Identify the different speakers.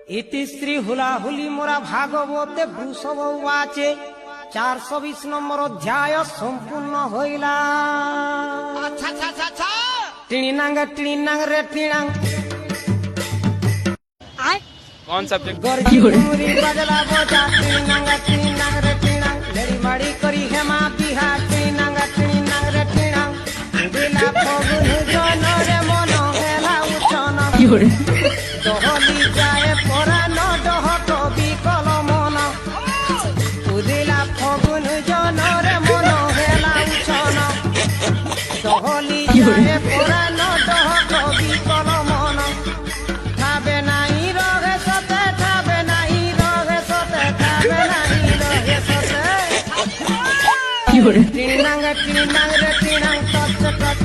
Speaker 1: ইতিশ্রী হুলাহুলি মোরা ভাগবতে বৃষভ আছে 420 নম্বর অধ্যায় সম্পূর্ণ হইলা।
Speaker 2: আচ্ছা আচ্ছা আচ্ছা আচ্ছা
Speaker 1: টিণিনাং রে টিণাং
Speaker 3: कौन सब्जेक्ट
Speaker 1: গর্জি মুরি বাজলা বোঝা টিণিনাং রে টিণাং লেড়ি মাড়ি করি হেমা বিহা টিণিনাং রে টিণাং দিলা ফগুন জন রে মন হেলা উঠন দহলি যায় পরাণ দহ কবি কলমন উদিলা ফগুন জন রে মন হেলা উঠন দহলি যায় পরাণ দহ কবি কলমন খাবে নাই রগে সতে খাবে নাই রগে সতে খাবে নাই রগে সতে টিণিনাং রে টিণাং তৎ